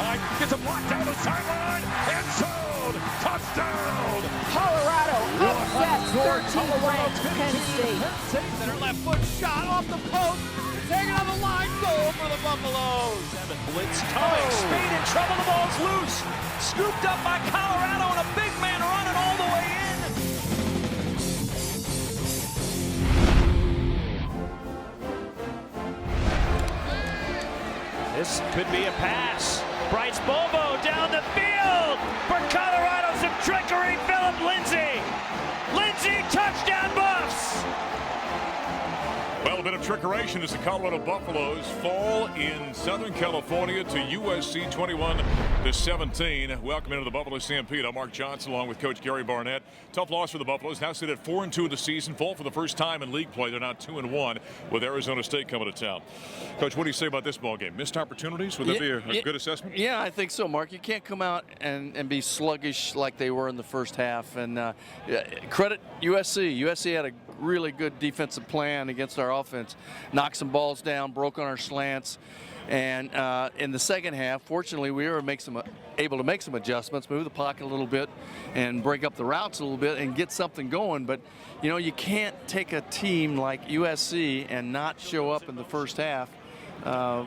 time. Gets a block down the sideline. End zone. Touchdown. Colorado upsets 13th-ranked Penn State. Center left foot shot off the post. Taking on the line. Goal for the Buffaloes. Blitz coming. Speed in trouble. The ball's loose. Scooped up by Colorado, and a big man running all the way in. This could be a pass. Bryce Bobo down the field for Colorado. Some trickery. Philip Lindsay. Lindsay, touchdown Buffs. Well, a bit of trickeration as the Colorado Buffaloes fall in Southern California to USC 21-17. Welcome into the Buffalo Stampede. I'm Mark Johnson along with Coach Gary Barnett. Tough loss for the Buffaloes. Now sit at 4-2 in the season. Fall for the first time in league play. They're now 2-1 with Arizona State coming to town. Coach, what do you say about this ball game? Missed opportunities? Would that be a good assessment? Yeah, I think so, Mark. You can't come out and be sluggish like they were in the first half. And credit USC. USC had a really good defensive plan against our offense. Knocked some balls down, broke on our slants. And in the second half, fortunately, we were able to make some adjustments, move the pocket a little bit, and break up the routes a little bit and get something going. But, you know, you can't take a team like USC and not show up in the first half. The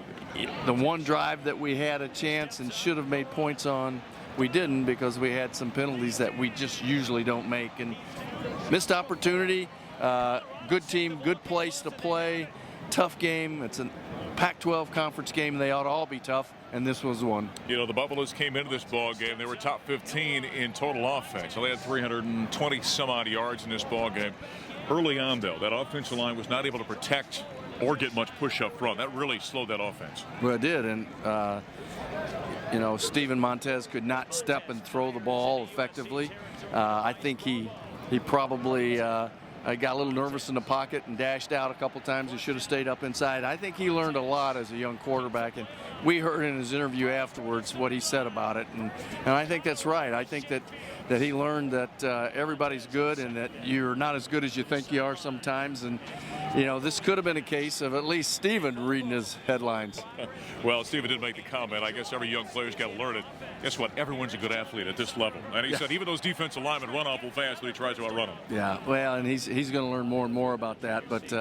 one drive that we had a chance and should have made points on, we didn't because we had some penalties that we just usually don't make. And missed opportunity. Good team, good place to play, tough game. It's a Pac-12 conference game. They ought to all be tough, and this was one. You know, the Buffaloes came into this ball game. They were top 15 in total offense. So they had 320 some odd yards in this ball game. Early on, though, that offensive line was not able to protect or get much push up front. That really slowed that offense. Well, it did, and you know, Steven Montez could not step and throw the ball effectively. I think he probably I got a little nervous in the pocket and dashed out a couple times. He should have stayed up inside. I think he learned a lot as a young quarterback, and we heard in his interview afterwards what he said about it, and I think that's right. I think that he learned that everybody's good and that you're not as good as you think you are sometimes. And you know, this could have been a case of at least Steven reading his headlines. Well, Steven did make the comment. I guess every young player's got to learn it. Guess what? Everyone's a good athlete at this level. And he said even those defensive linemen run awful fast when he tries to outrun them. Yeah, well, and he's going to learn more and more about that. But,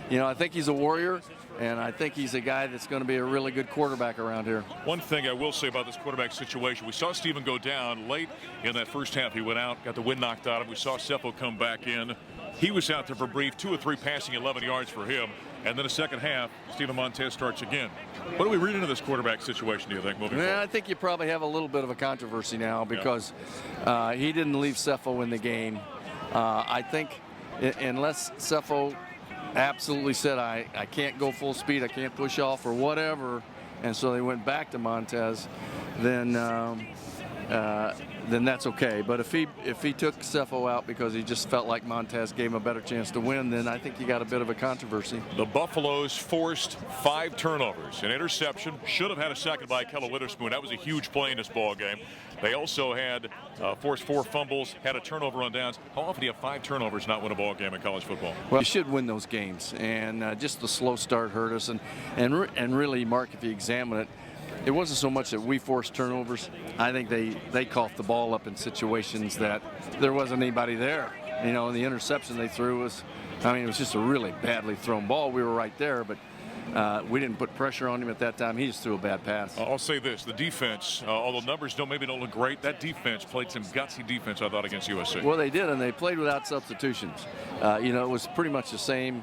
you know, I think he's a warrior, and I think he's a guy that's going to be a really good quarterback around here. One thing I will say about this quarterback situation, we saw Steven go down late in that first half. He went out, got the wind knocked out of him. We saw Cepho come back in. He was out there for brief, 2 or 3 passing, 11 yards for him. And then the second half, Steven Montez starts again. What do we read into this quarterback situation, do you think, moving forward? I think you probably have a little bit of a controversy now because he didn't leave Cepho in the game. I think unless Cepho absolutely said, I can't go full speed, I can't push off or whatever, and so they went back to Montez, then that's okay. But if he took Cepho out because he just felt like Montez gave him a better chance to win, then I think you got a bit of a controversy. The Buffaloes forced 5 turnovers, an interception, should have had a second by Kella Witherspoon. That was a huge play in this ball game. They also had forced 4 fumbles, had a turnover on downs. How often do you have 5 turnovers and not win a ball game in college football? Well, you should win those games, and just the slow start hurt us. And really, Mark, if you examine it, it wasn't so much that we forced turnovers. I think they coughed the ball up in situations that there wasn't anybody there. You know, and the interception they threw was, I mean, it was just a really badly thrown ball. We were right there, but we didn't put pressure on him at that time. He just threw a bad pass. I'll say this, the defense, although numbers maybe don't look great, that defense played some gutsy defense, I thought, against USC. Well, they did, and they played without substitutions. You know, it was pretty much the same,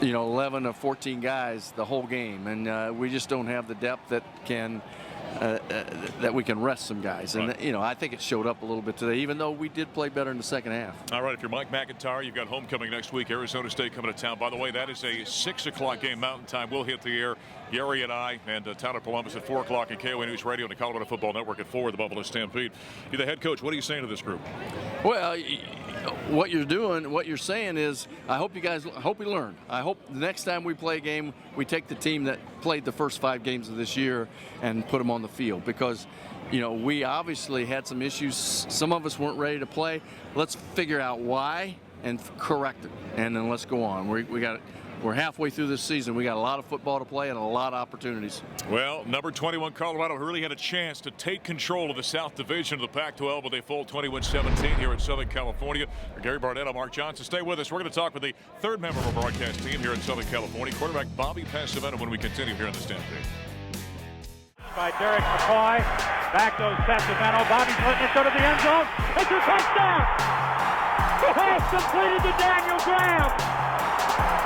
you know, 11 of 14 guys the whole game, and we just don't have the depth that can that we can rest some guys. And you know, I think it showed up a little bit today, even though we did play better in the second half. All right, if you're Mike McIntyre, you've got homecoming next week. Arizona State coming to town. By the way, that is a 6 o'clock game Mountain Time. We'll hit the air. Gary and I and Town of Columbus at 4 o'clock and KOA News Radio and the Colorado Football Network at 4, the Buffalo Stampede. You're the head coach. What are you saying to this group? Well, what you're doing, what you're saying is, I hope we learn. I hope the next time we play a game, we take the team that played the first 5 games of this year and put them on the field, because, you know, we obviously had some issues. Some of us weren't ready to play. Let's figure out why and correct it, and then let's go on. We got We're halfway through this season. We got a lot of football to play and a lot of opportunities. Well, number 21 Colorado really had a chance to take control of the South Division of the Pac-12, but they fall 21-17 here in Southern California. For Gary Barnett, I'm Mark Johnson. Stay with us. We're going to talk with the third member of our broadcast team here in Southern California, quarterback Bobby Pesavento, when we continue here in the Stampede. By Derek McCoy. Back goes Pesavento. Bobby's putting it to the end zone. It's a touchdown! Pass completed to Daniel Graham.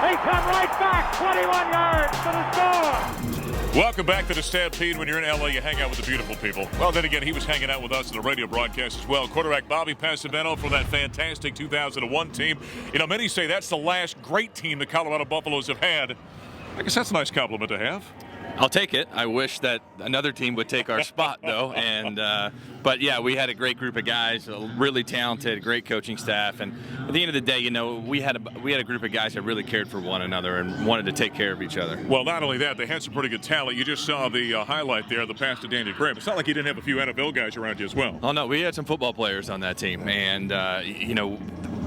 They come right back, 21 yards to the score. Welcome back to the Stampede. When you're in LA, you hang out with the beautiful people. Well, then again, he was hanging out with us in the radio broadcast as well. Quarterback Bobby Pesavento for that fantastic 2001 team. You know, many say that's the last great team the Colorado Buffaloes have had. I guess that's a nice compliment to have. I'll take it. I wish that another team would take our spot, though. But yeah, we had a great group of guys, really talented, great coaching staff, and at the end of the day, you know, we had a group of guys that really cared for one another and wanted to take care of each other. Well, not only that, they had some pretty good talent. You just saw the highlight there, the pass to Daniel Graham. It's not like you didn't have a few NFL guys around you as well. Oh no, we had some football players on that team, and you know.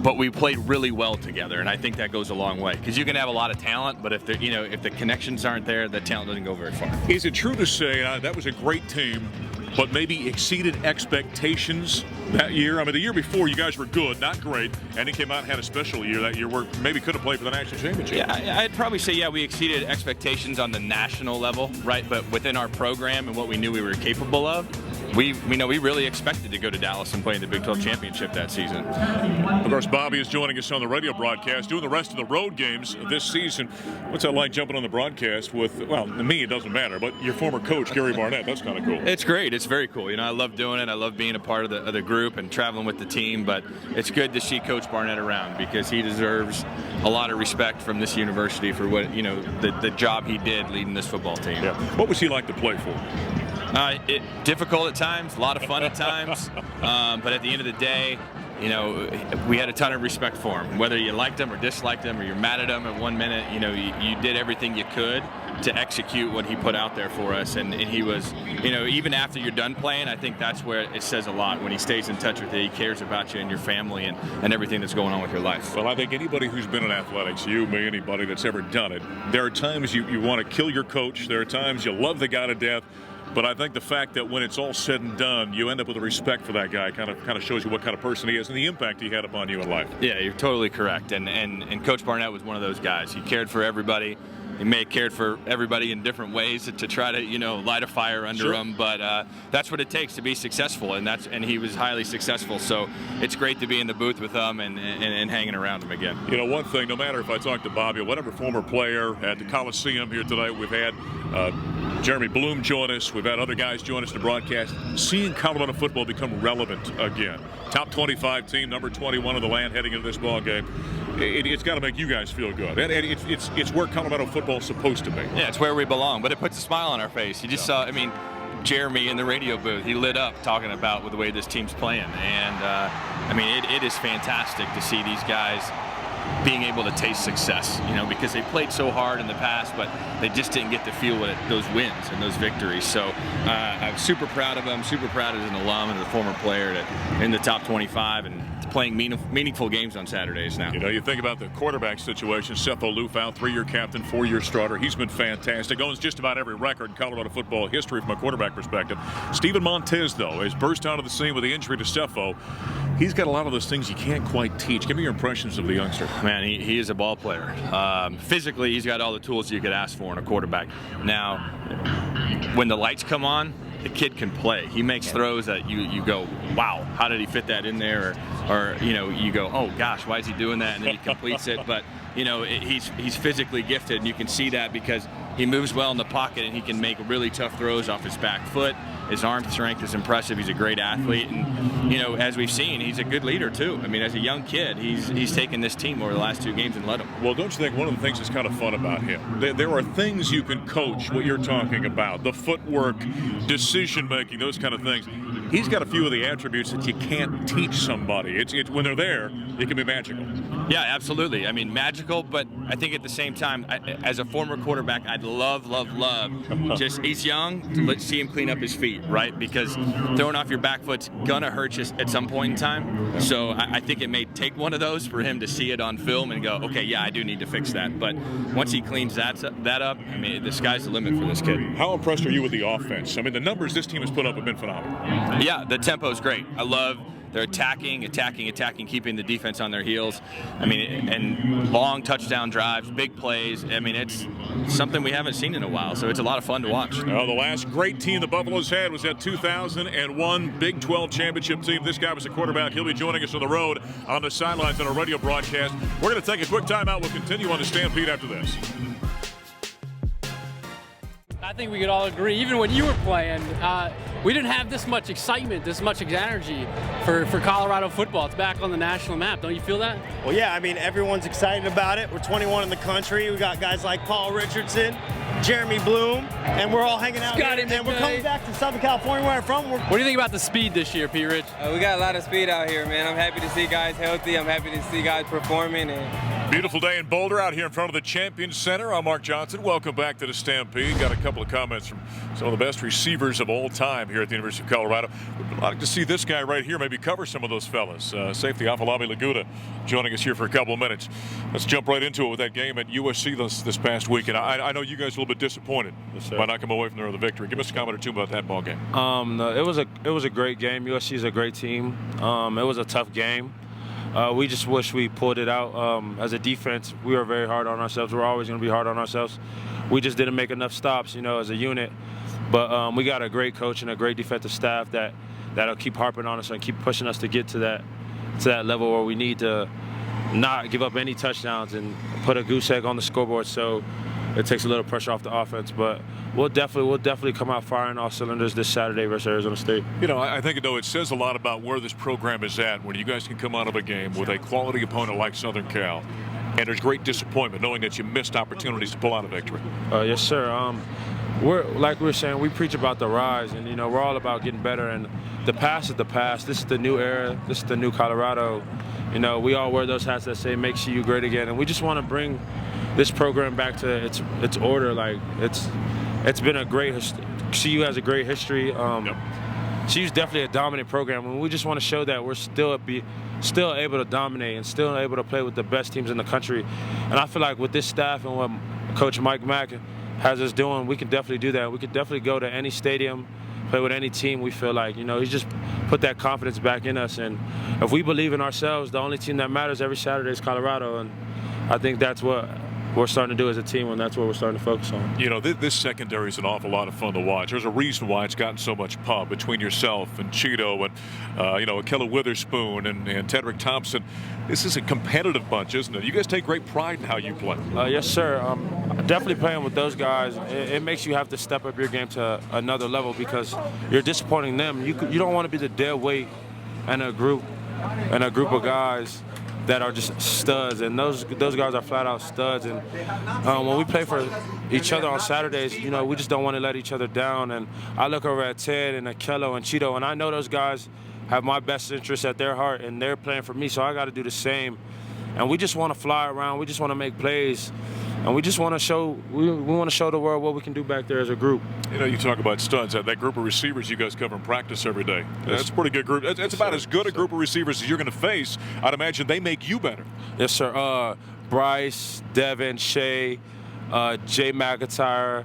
But we played really well together, and I think that goes a long way. Because you can have a lot of talent, but if the connections aren't there, the talent doesn't go very far. Is it true to say that was a great team, but maybe exceeded expectations that year? I mean, the year before, you guys were good, not great, and it came out and had a special year that year where maybe could have played for the national championship. Yeah, I'd probably say, yeah, we exceeded expectations on the national level, right? But within our program and what we knew we were capable of, we really expected to go to Dallas and play in the Big 12 championship that season. Of course, Bobby is joining us on the radio broadcast, doing the rest of the road games this season. What's that like jumping on the broadcast with, well, me, it doesn't matter, but your former coach, Gary Barnett? That's kind of cool. It's great. It's very cool. You know, I love doing it. I love being a part of the group and traveling with the team, but it's good to see Coach Barnett around because he deserves a lot of respect from this university for what, you know, the job he did leading this football team. Yeah. What was he like to play for? Difficult at times, a lot of fun at times, but at the end of the day, you know, we had a ton of respect for him. Whether you liked him or disliked him or you're mad at him at 1 minute, you know, you did everything you could to execute what he put out there for us. And he was, you know, even after you're done playing, I think that's where it says a lot. When he stays in touch with you, he cares about you and your family and everything that's going on with your life. Well, I think anybody who's been in athletics, you, me, anybody that's ever done it, there are times you want to kill your coach. There are times you love the guy to death. But I think the fact that when it's all said and done, you end up with a respect for that guy kind of shows you what kind of person he is and the impact he had upon you in life. Yeah, you're totally correct. And Coach Barnett was one of those guys. He cared for everybody. He may have cared for everybody in different ways to try to, you know, light a fire under him. But that's what it takes to be successful, and he was highly successful. So it's great to be in the booth with him and hanging around him again. You know, one thing, no matter if I talk to Bobby or whatever former player at the Coliseum here today, we've had Jeremy Bloom join us. We've had other guys join us to broadcast. Seeing Colorado football become relevant again. Top 25 team, number 21 of the land heading into this ball game. It's got to make you guys feel good. And it's where Colorado football is supposed to be. Yeah, it's where we belong. But it puts a smile on our face. You just saw, I mean, Jeremy in the radio booth, he lit up talking about the way this team's playing. And, I mean, it is fantastic to see these guys being able to taste success, you know, because they played so hard in the past, but they just didn't get to feel those wins and those victories. So I'm super proud of them, super proud as an alum and a former player in the top 25 and playing meaningful games on Saturdays now. You know, you think about the quarterback situation. Seth Olufau, 3-year captain, 4-year starter. He's been fantastic. Owns just about every record in Colorado football history from a quarterback perspective. Steven Montez, though, has burst onto the scene with the injury to Steffo. He's got a lot of those things you can't quite teach. Give me your impressions of the youngster. Man, he is a ball player. Physically, he's got all the tools you could ask for in a quarterback. Now, when the lights come on, the kid can play. He makes throws that you go, wow, how did he fit that in there? Or you know, you go, oh gosh, why is he doing that? And then he completes it. But you know, he's physically gifted, and you can see that because he moves well in the pocket and he can make really tough throws off his back foot. His arm strength is impressive. He's a great athlete, and you know, as we've seen, he's a good leader too. I mean, as a young kid, he's taken this team over the last 2 games and led them. Well, don't you think one of the things that's kind of fun about him? There are things you can coach. What you're talking about, the footwork, decision making, those kind of things. He's got a few of the attributes that you can't teach somebody. It's when they're there, it can be magical. Yeah, absolutely. I mean, magical, but I think at the same time, as a former quarterback, I'd love just, he's young, let's see him clean up his feet, right? Because throwing off your back foot's gonna hurt you at some point in time. So I think it may take one of those for him to see it on film and go, okay, yeah, I do need to fix that. But once he cleans that up, I mean, the sky's the limit for this kid. How impressed are you with the offense? I mean, the numbers this team has put up have been phenomenal. Yeah, the tempo's great. I love they're attacking, keeping the defense on their heels. I mean, and long touchdown drives, big plays. I mean, it's something we haven't seen in a while, so it's a lot of fun to watch. The last great team the Buffaloes had was that 2001 Big 12 championship team. This guy was the quarterback. He'll be joining us on the road on the sidelines on our radio broadcast. We're going to take a quick timeout. We'll continue on the Stampede after this. I think we could all agree, even when you were playing, we didn't have this much excitement, this much energy for Colorado football. It's back on the national map. Don't you feel that? Well, yeah, I mean, everyone's excited about it. We're 21 in the country. We got guys like Paul Richardson, Jeremy Bloom, and we're all hanging out here. And we're coming back to Southern California, where I'm from. What do you think about the speed this year, P. Rich? We got a lot of speed out here, man. I'm happy to see guys healthy. I'm happy to see guys performing. Beautiful day in Boulder out here in front of the Champions Center. I'm Mark Johnson. Welcome back to the Stampede. Got a couple of comments from some of the best receivers of all time here at the University of Colorado. We'd like to see this guy right here maybe cover some of those fellas. Safety Afolabi Laguda joining us here for a couple of minutes. Let's jump right into it with that game at USC this past week. And I know you guys are a little bit disappointed by not coming away from there with a victory. Give us a comment or two about that ball game. No, it was a great game. USC is a great team. It was a tough game. We just wish we pulled it out. As a defense, we were very hard on ourselves. We're always going to be hard on ourselves. We just didn't make enough stops, as a unit. But we got a great coach and a great defensive staff that'll keep harping on us and keep pushing us to get to that level where we need to not give up any touchdowns and put a goose egg on the scoreboard. So it takes a little pressure off the offense, but we'll definitely come out firing all cylinders this Saturday versus Arizona State. I think it says a lot about where this program is at when you guys can come out of a game with a quality opponent like Southern Cal, and there's great disappointment knowing that you missed opportunities to pull out a victory. Yes, sir. Like we were saying, we preach about the rise, and we're all about getting better. And the past is the past. This is the new era. This is the new Colorado. We all wear those hats that say "Make CU great again," and we just want to bring this program back to its order. Like it's been a great. CU has a great history. CU's definitely a dominant program, and we just want to show that we're still able to dominate and still able to play with the best teams in the country. And I feel like with this staff and what Coach Mike Mack has us doing, we can definitely do that. We could definitely go to any stadium, play with any team. We feel like, he's just put that confidence back in us. And if we believe in ourselves, the only team that matters every Saturday is Colorado. And I think that's what we're starting to do as a team, and that's what we're starting to focus on. This secondary is an awful lot of fun to watch. There's a reason why it's gotten so much pub between yourself and Cheeto and, Akella Witherspoon and Tedrick Thompson. This is a competitive bunch, isn't it? You guys take great pride in how you play. Yes, sir. Definitely playing with those guys, it makes you have to step up your game to another level because you're disappointing them. You don't want to be the dead weight in a group of guys that are just studs, and those guys are flat out studs. And when we play for each other on Saturdays, we just don't want to let each other down. And I look over at Ted and Akello and Cheeto, and I know those guys have my best interests at their heart, and they're playing for me, so I got to do the same. And we just want to fly around. We just want to make plays. And we just want to show we want to show the world what we can do back there as a group. You talk about studs. That group of receivers you guys cover in practice every day. That's a pretty good group. That's about as good a group of receivers as you're going to face. I'd imagine they make you better. Yes, sir. Bryce, Devin, Shea, Jay McIntyre,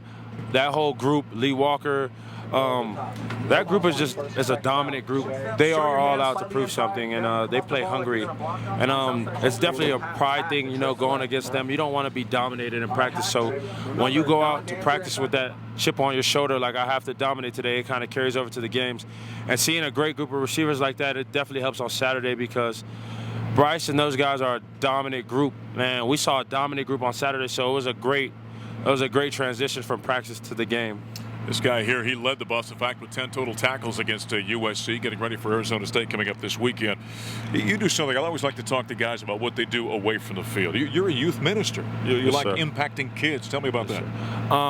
that whole group, Lee Walker. That group is a dominant group. They are all out to prove something, and they play hungry. And it's definitely a pride thing, going against them. You don't want to be dominated in practice. So when you go out to practice with that chip on your shoulder, like I have to dominate today, it kind of carries over to the games. And seeing a great group of receivers like that, it definitely helps on Saturday because Bryce and those guys are a dominant group. Man, we saw a dominant group on Saturday, so it was a great transition from practice to the game. This guy here, he led the Buffs, in fact, with 10 total tackles against USC, getting ready for Arizona State coming up this weekend. You do something, I always like to talk to guys about what they do away from the field. You're a youth minister. You Yes, like sir. impacting kids. Tell me about that.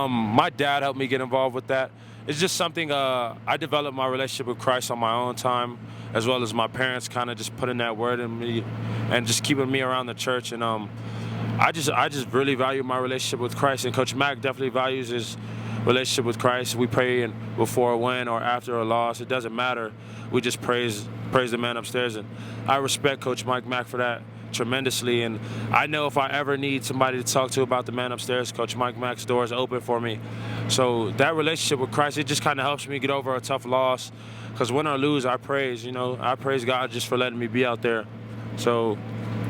My dad helped me get involved with that. it's just something I developed my relationship with Christ on my own time, as well as my parents kind of just putting that word in me and just keeping me around the church. And I just really value my relationship with Christ, and Coach Mack definitely values his relationship with Christ. We pray before a win or after a loss. It doesn't matter. We just praise the man upstairs, and I respect Coach Mike Mack for that tremendously. And I know if I ever need somebody to talk to about the man upstairs, Coach Mike Mack's door is open for me. So that relationship with Christ, it just kind of helps me get over a tough loss. Because win or lose, I praise God just for letting me be out there. So,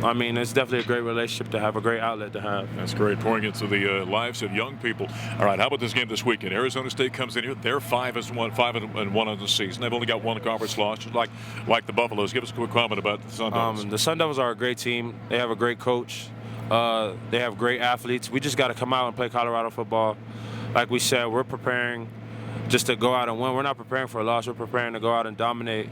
I mean, it's definitely a great relationship to have, a great outlet to have. That's great, pouring into the lives of young people. All right, how about this game this weekend? Arizona State comes in here. They're 5-1 on the season. They've only got one conference loss, like the Buffaloes. Give us a quick comment about the Sun Devils. The Sun Devils are a great team. They have a great coach. They have great athletes. We just got to come out and play Colorado football. Like we said, we're preparing just to go out and win. We're not preparing for a loss. We're preparing to go out and dominate.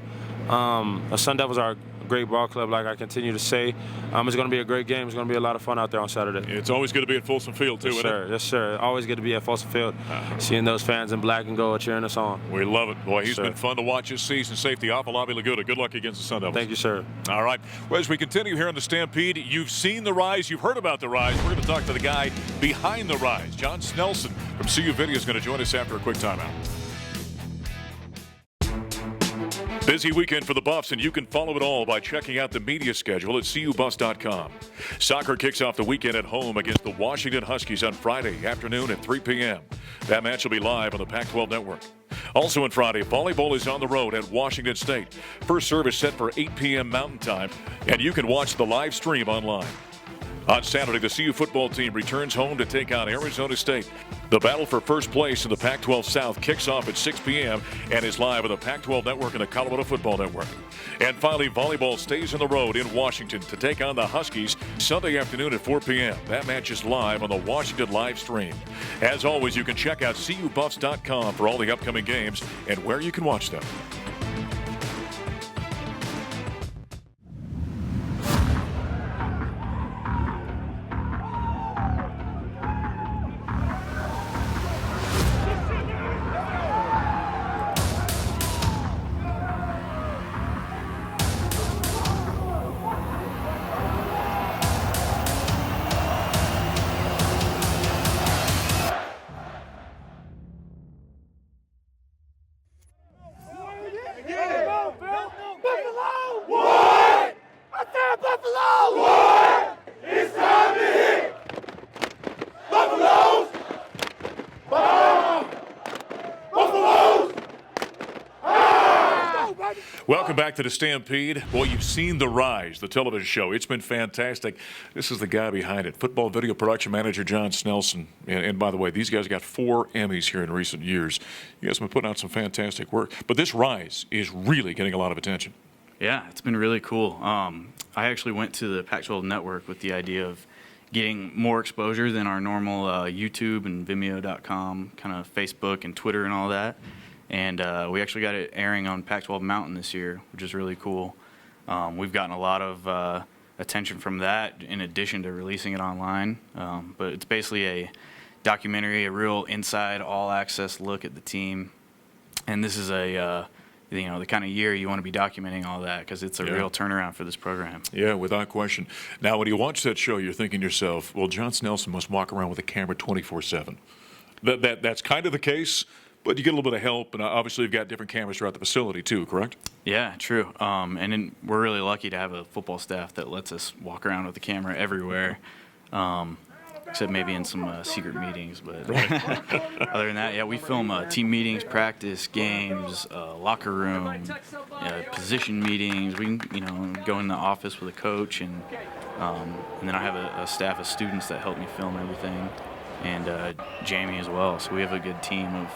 The Sun Devils are great ball club, like I continue to say. It's going to be a great game. It's going to be a lot of fun out there on Saturday. It's always good to be at Folsom Field, too, yes, sir. Yes, sir. Always good to be at Folsom Field, seeing those fans in black and gold cheering us on. We love it. Boy, he's been fun to watch this season. Safety, Afolabi Laguda. Good luck against the Sun Devils. Thank you, sir. All right. Well, as we continue here on the Stampede, you've seen the rise. You've heard about the rise. We're going to talk to the guy behind the rise. John Snelson from CU Video is going to join us after a quick timeout. Busy weekend for the Buffs, and you can follow it all by checking out the media schedule at CUBuffs.com. Soccer kicks off the weekend at home against the Washington Huskies on Friday afternoon at 3 p.m. That match will be live on the Pac-12 Network. Also on Friday, volleyball is on the road at Washington State. First service set for 8 p.m. Mountain Time, and you can watch the live stream online. On Saturday, the CU football team returns home to take on Arizona State. The battle for first place in the Pac-12 South kicks off at 6 p.m. and is live on the Pac-12 Network and the Colorado Football Network. And finally, volleyball stays on the road in Washington to take on the Huskies Sunday afternoon at 4 p.m. That match is live on the Washington live stream. As always, you can check out CUBuffs.com for all the upcoming games and where you can watch them. Welcome back to the Stampede. Boy, you've seen The Rise, the television show. It's been fantastic. This is the guy behind it, football video production manager John Snelson. And by the way, these guys got 4 Emmys here in recent years. You guys have been putting out some fantastic work. But this Rise is really getting a lot of attention. Yeah, it's been really cool. I actually went to the Pac-12 Network with the idea of getting more exposure than our normal YouTube and Vimeo.com, kind of Facebook and Twitter and all that. And we actually got it airing on Pac-12 Mountain this year, which is really cool. We've gotten a lot of attention from that in addition to releasing it online. But it's basically a documentary, a real inside, all-access look at the team. And this is the kind of year you want to be documenting all that because it's a real turnaround for this program. Yeah, without question. Now, when you watch that show, you're thinking to yourself, well, John Snelson must walk around with a camera 24/7. That's kind of the case. But you get a little bit of help, and obviously you've got different cameras throughout the facility too, correct? Yeah, true. And then we're really lucky to have a football staff that lets us walk around with the camera everywhere, except maybe in some secret meetings. But other than that, yeah, we film team meetings, practice, games, locker room, position meetings. We can, go in the office with a coach, and then I have a staff of students that help me film everything. And Jamie as well. So we have a good team of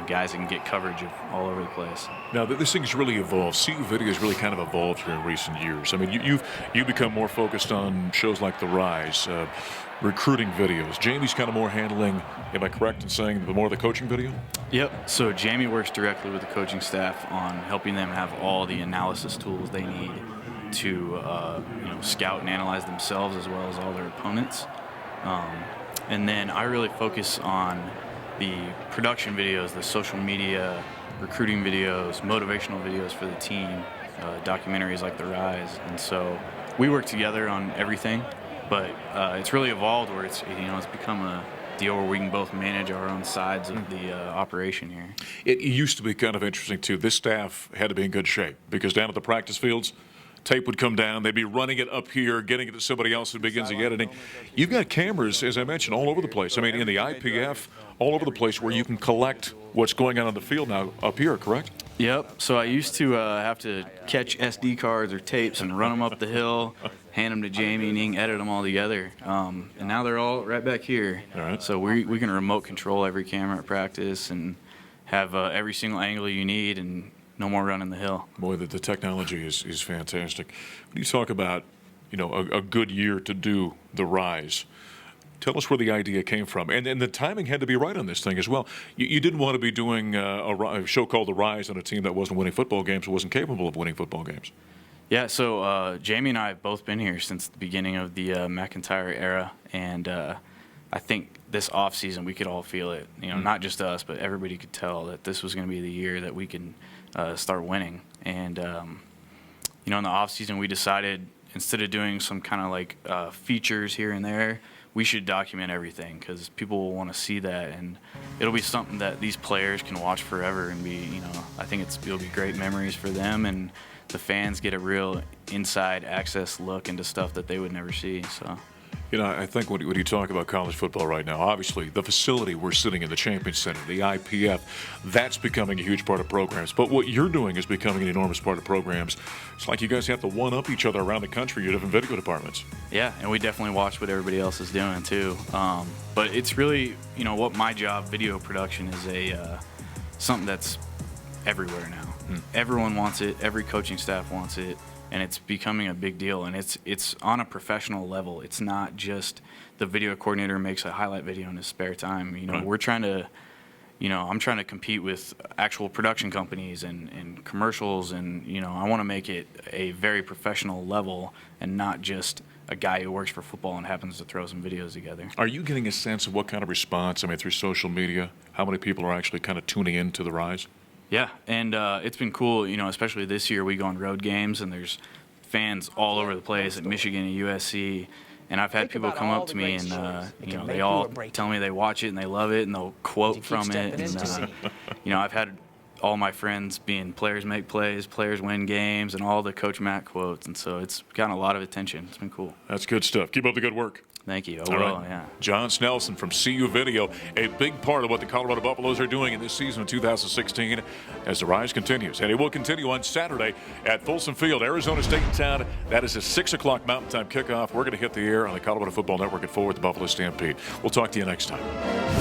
guys that can get coverage of all over the place. Now, this thing's really evolved. CU Video has really kind of evolved here in recent years. I mean, you've become more focused on shows like The Rise, recruiting videos. Jamie's kind of more handling, am I correct in saying, the more the coaching video? Yep. So Jamie works directly with the coaching staff on helping them have all the analysis tools they need to scout and analyze themselves as well as all their opponents. And then I really focus on the production videos, the social media, recruiting videos, motivational videos for the team, documentaries like The Rise. And so we work together on everything, but it's really evolved where it's become a deal where we can both manage our own sides of the operation here. It used to be kind of interesting, too. This staff had to be in good shape because down at the practice fields, tape would come down. They'd be running it up here, getting it to somebody else who begins the editing. You've got cameras, as I mentioned, all over the place. I mean, in the IPF, all over the place where you can collect what's going on the field now up here, correct? Yep. So I used to have to catch SD cards or tapes and run them up the hill, hand them to Jamie, and he can edit them all together. And now they're all right back here. All right. So we can remote control every camera at practice and have every single angle you need and no more running the hill. Boy, the technology is fantastic. When you talk about, a good year to do The Rise, tell us where the idea came from. And the timing had to be right on this thing as well. You didn't want to be doing a show called The Rise on a team that wasn't winning football games, wasn't capable of winning football games. Yeah, so Jamie and I have both been here since the beginning of the McIntyre era, and I think this offseason we could all feel it. Not just us, but everybody could tell that this was going to be the year that we can start winning. And in the offseason we decided instead of doing some kind of like features here and there, we should document everything because people will want to see that, and it'll be something that these players can watch forever and be, I think it'll be great memories for them, and the fans get a real inside access look into stuff that they would never see. So. I think when you talk about college football right now, obviously the facility we're sitting in, the Champions Center, the IPF, that's becoming a huge part of programs. But what you're doing is becoming an enormous part of programs. It's like you guys have to one-up each other around the country, your different video departments. Yeah, and we definitely watch what everybody else is doing too. But it's really, what my job, video production, is something that's everywhere now. Everyone wants it. Every coaching staff wants it. And it's becoming a big deal, and it's on a professional level. It's not just the video coordinator makes a highlight video in his spare time. Right. We're trying to, I'm trying to compete with actual production companies and commercials, and I want to make it a very professional level and not just a guy who works for football and happens to throw some videos together. Are you getting a sense of what kind of response, through social media, how many people are actually kind of tuning in to The Rise? Yeah, and it's been cool, especially this year we go on road games and there's fans all over the place at Michigan and USC, and I've had people come up to me and, they all tell me they watch it and they love it and they'll quote from it. And, I've had all my friends being players make plays, players win games, and all the Coach Matt quotes, and so it's gotten a lot of attention. It's been cool. That's good stuff. Keep up the good work. Thank you. All right. Yeah. John Snelson from CU Video, a big part of what the Colorado Buffaloes are doing in this season of 2016 as the Rise continues. And it will continue on Saturday at Folsom Field, Arizona State in town. That is a 6 o'clock Mountain Time kickoff. We're going to hit the air on the Colorado Football Network at 4 with the Buffalo Stampede. We'll talk to you next time.